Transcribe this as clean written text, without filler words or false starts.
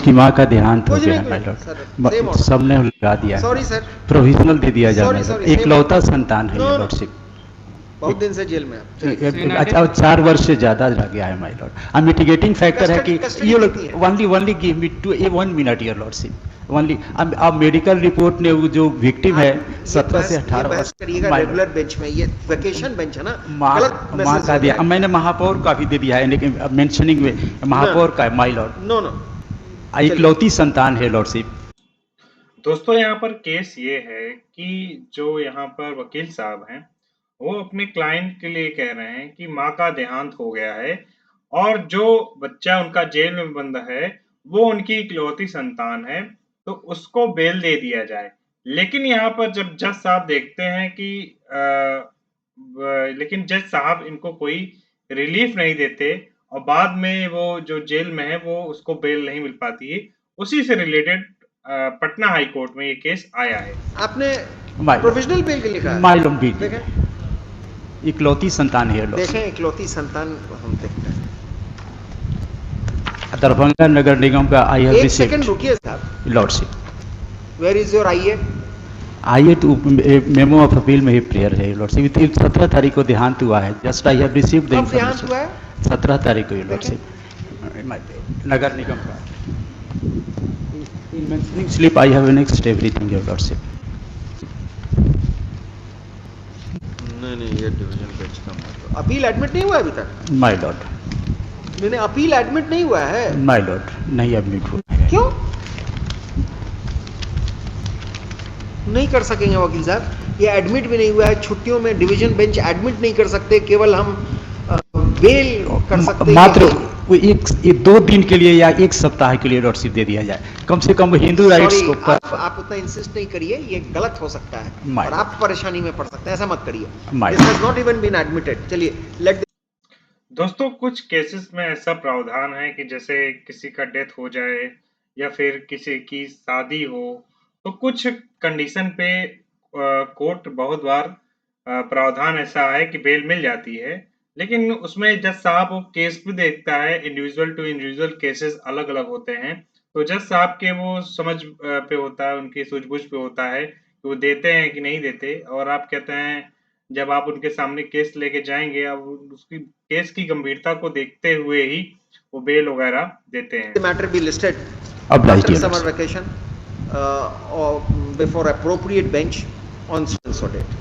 उसकी माँ का देहांत हो कुछ गया नहीं, है my sir, Lord, same order. सबने लगा दिया है, सॉरी सर, प्रोविजनल दे दिया जाए Sorry, my Lord, sorry, same एकलौता order. संतान है No, ये no. लॉर्डशिप। बहुत दिन से जेल में है, चलिए। अच्छा, 4 वर्ष से ज्यादा रह गया है माय लॉर्ड। मिटिगेटिंग फैक्टर है कि Custody ये लोग कितनी है? Only give me to 1 minute your lordship only. अब मेडिकल रिपोर्ट ने वो जो विक्टिम है 17 से 18 बहस वर्ष करिएगा माय रेगुलर बेंच में, ये वेकेशन बेंच है ना, माँ गलत माँ मैसेज का हो दिया, जाएगा। मैंने महापौर का भी दे दिया है, लेकिन मेंशनिंग में महापौर का है माय लॉर्ड, नो नो, इकलौती संतान है लॉर्डशिप। दोस्तों यहाँ पर केस ये है कि जो यहाँ पर वकील साहब हैं वो अपने क्लाइंट के लिए कह रहे हैं कि माँ का देहांत हो गया है और जो बच्चा उनका जेल में बंद है वो उनकी इकलौती संतान है, तो उसको बेल दे दिया जाए। लेकिन यहाँ पर जब जज साहब देखते हैं कि लेकिन जज साहब इनको कोई रिलीफ नहीं देते और बाद में वो जो जेल में है वो उसको बेल नहीं मिल पाती है। उसी से रिलेटेड पटना हाई कोर्ट में ये केस आया है। आपने माय प्रोविजनल बेल के लिखा है? माय लॉर्ड भी देखें, इकलौती संतान है लॉर्ड। देखें इकलौती संतान हम देखते हैं। दरभंगा नगर निगम का आई हैव एक सेकंड रिसीव्ड रुकिए साहब। लॉर्डशिप। वेयर इज योर आईए? आइए तो मेमो ऑफ अपील में ही प्रेयर है लॉर्डशिप। 17 तारीख को देहांत हुआ है, just I have received the कब देहांत हुआ है? 17 तारीख को लॉर्डशिप, नगर निगम का। In mentioning slip I have next everything your lordship. नहीं, ये डिवीजन बेंच का अपील एडमिट नहीं हुआ अभी तक? माय लॉर्ड, नहीं, अपील एडमिट नहीं हुआ है। माय लॉर्ड, नहीं एडमिट हुआ है। क्यों नहीं कर सकेंगे वकील साहब? ये एडमिट भी नहीं हुआ है, छुट्टियों में डिवीजन बेंच एडमिट नहीं कर सकते, केवल हम बेल कर सकते मात्र हैं। वो एक 2 दिन के लिए या 1 सप्ताह के लिए लॉर्डशिप दे दिया जाए, कम से कम हिंदू राइट्स को। आप उतना इंसिस्ट नहीं करिए, ये गलत हो सकता है My और आप परेशानी में पड़ सकते हैं, ऐसा मत करिए। My this has not even been admitted. चलिए लेट। दोस्तों कुछ केसेस में ऐसा प्रावधान है कि जैसे किसी का डेथ हो जाए या फिर किसी की शादी हो, तो कुछ कंडीशन पे कोर्ट बहुत बार प्रावधान ऐसा है कि बेल मिल जाती है, लेकिन उसमें जज साहब वो केस भी देखता है। इंडिविजुअल टू इंडिविजुअल केसेस अलग अलग होते हैं, तो जज साहब के वो समझ पे होता है, उनकी सूझबूझ पे होता है कि वो देते हैं कि नहीं देते। और आप कहते हैं जब आप उनके सामने केस लेके जाएंगे, अब उसकी केस की गंभीरता को देखते हुए ही वो बेल वगैरह देते हैं। The matter be listed Obliged, after yes. Summer vacation or before appropriate bench on so-and-so date.